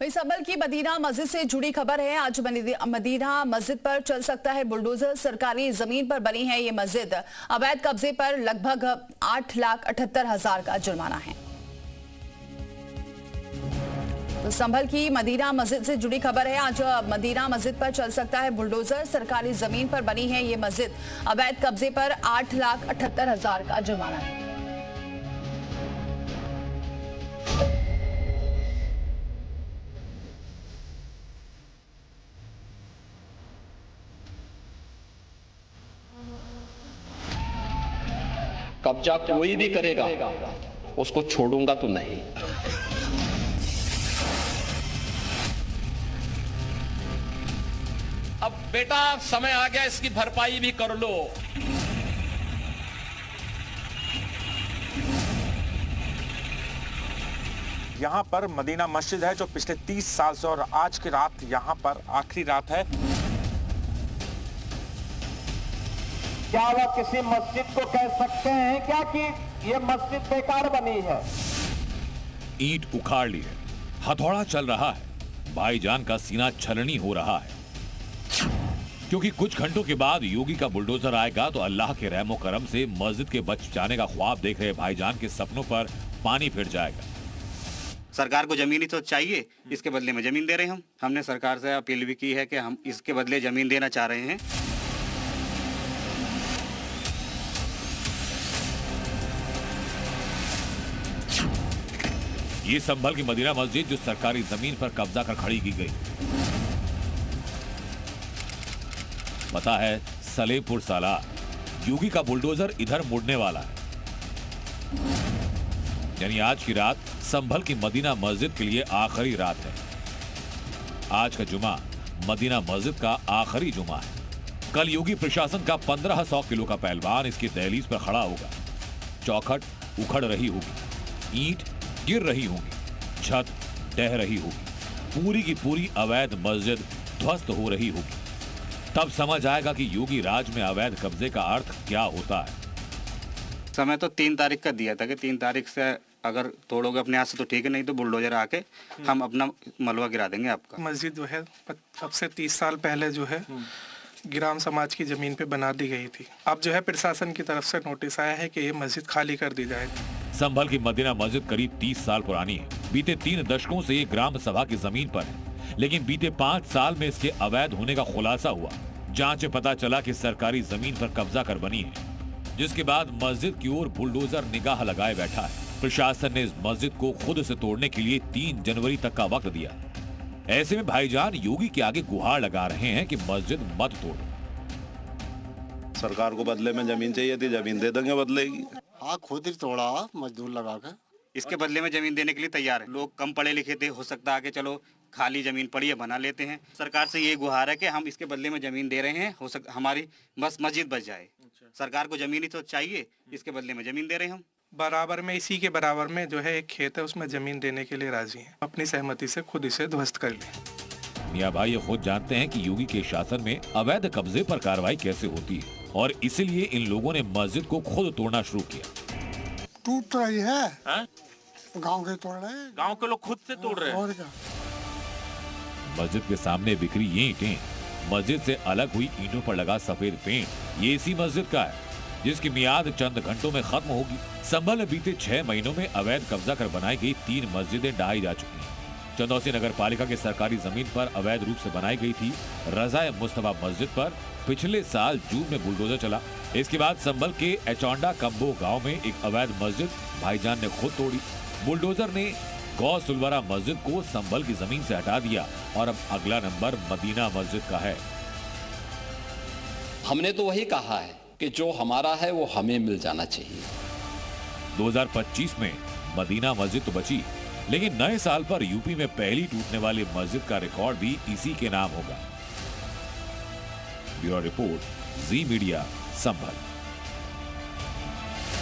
वहीं संभल की मदीना मस्जिद से जुड़ी खबर है। आज मदीना मस्जिद पर चल सकता है बुलडोजर। सरकारी जमीन पर बनी है ये मस्जिद। अवैध कब्जे पर लगभग 8,78,000 का जुर्माना है। तो संभल की मदीना मस्जिद से जुड़ी खबर है। आज मदीना मस्जिद पर चल सकता है बुलडोजर। सरकारी जमीन पर बनी है ये मस्जिद। अवैध कब्जे पर 8,78,000 का जुर्माना है। कब्जा कोई भी करेगा उसको छोड़ूंगा तो नहीं। अब बेटा समय आ गया, इसकी भरपाई भी कर लो। यहाँ पर मदीना मस्जिद है जो पिछले 30 साल से, और आज की रात यहाँ पर आखिरी रात है। क्या वह किसी मस्जिद को कह सकते हैं क्या कि ये मस्जिद बेकार बनी है? ईंट उखाड़ ली है, हथौड़ा चल रहा है, भाईजान का सीना छलनी हो रहा है, क्योंकि कुछ घंटों के बाद योगी का बुलडोजर आएगा तो अल्लाह के रहमो करम से मस्जिद के बच जाने का ख्वाब देख रहे भाईजान के सपनों पर पानी फिर जाएगा। सरकार को जमीन ही तो चाहिए, इसके बदले में जमीन दे रहे हैं। हमने सरकार से अपील भी की है कि हम इसके बदले जमीन देना चाह रहे हैं। ये संभल की मदीना मस्जिद जो सरकारी जमीन पर कब्जा कर खड़ी की गई। पता है सलेमपुर सालार। योगी का बुलडोजर इधर मुड़ने वाला है। यानी आज की रात संभल की मदीना मस्जिद के लिए आखिरी रात है। आज का जुमा मदीना मस्जिद का आखिरी जुमा है। कल योगी प्रशासन का 1500 किलो का पहलवान इसकी दहलीज पर खड़ा होगा। चौखट उखड़ रही होगी, ईंट गिर रही होगी, छत ढह रही होगी, पूरी की पूरी अवैध मस्जिद ध्वस्त हो रही होगी। तब समझ आएगा कि योगी राज में अवैध कब्जे का अर्थ क्या होता है। समय तो 3 तारीख का दिया था कि 3 तारीख से अगर तोड़ोगे अपने हाथ से तो ठीक है, नहीं तो बुलडोजर आके हम अपना मलबा गिरा देंगे आपका। मस्जिद जो है अब से 30 साल पहले जो है ग्राम समाज की जमीन पे बना दी गई थी। अब जो है प्रशासन की तरफ से नोटिस आया है कि ये मस्जिद खाली कर दी जाएगी। संभल की मदीना मस्जिद करीब 30 साल पुरानी है। बीते 3 दशकों से ये ग्राम सभा की जमीन पर है, लेकिन बीते 5 साल में इसके अवैध होने का खुलासा हुआ। जांच में पता चला कि सरकारी जमीन पर कब्जा कर बनी है, जिसके बाद मस्जिद की ओर बुलडोजर निगाह लगाए बैठा है। प्रशासन ने इस मस्जिद को खुद से तोड़ने के लिए 3 जनवरी तक का वक्त दिया। ऐसे में भाईजान योगी के आगे गुहार लगा रहे हैं कि मस्जिद मत तोड़ो। सरकार को बदले में जमीन चाहिए थी, जमीन दे देंगे बदले की। हाँ, खुद ही तोड़ा मजदूर लगाकर। इसके बदले में जमीन देने के लिए तैयार है। लोग कम पढ़े लिखे थे, हो सकता है कि चलो खाली जमीन पड़ी है बना लेते हैं। सरकार से ये गुहार है कि हम इसके बदले में जमीन दे रहे हैं, हो सकता हमारी बस मस्जिद बच जाए। सरकार को जमीन ही तो चाहिए, इसके बदले में जमीन दे रहे हैं हम। बराबर में इसी के बराबर में जो है एक खेत है, उसमें जमीन देने के लिए राजी हैं। अपनी सहमति से खुद इसे ध्वस्त कर लें। मियां भाई ये खुद जानते हैं कि योगी के शासन में अवैध कब्जे पर कार्रवाई कैसे होती है, और इसीलिए इन लोगों ने मस्जिद को खुद तोड़ना शुरू किया। टूट रही है, गांव के तोड़ रहे हैं। गांव के लोग खुद से तोड़ रहे हैं। और क्या? मस्जिद के सामने बिखरी ये ईंटें, मस्जिद से अलग हुई ईंटों पर लगा सफेद पेंट, ये इसी मस्जिद का है जिसकी मियाद चंद घंटों में खत्म होगी। संभल में बीते 6 महीनों में अवैध कब्जा कर बनाई गई 3 मस्जिदें ढाई जा चुकी हैं। चंदौसी नगर पालिका के सरकारी जमीन पर अवैध रूप से बनाई गई थी रज़ाए मुस्तफा मस्जिद पर पिछले साल जून में बुलडोजर चला। इसके बाद संभल के एचौंडा कम्बो गांव में एक अवैध मस्जिद भाईजान ने खुद तोड़ी। बुलडोजर ने गौ सुलवरा मस्जिद को संभल की जमीन से हटा दिया और अब अगला नंबर मदीना मस्जिद का है। हमने तो वही कहा है कि जो हमारा है वो हमें मिल जाना चाहिए। 2025 में मदीना मस्जिद तो बची, लेकिन नए साल पर यूपी में पहली टूटने वाली मस्जिद का रिकॉर्ड भी इसी के नाम होगा। ब्यूरो रिपोर्ट, जी मीडिया, संभल।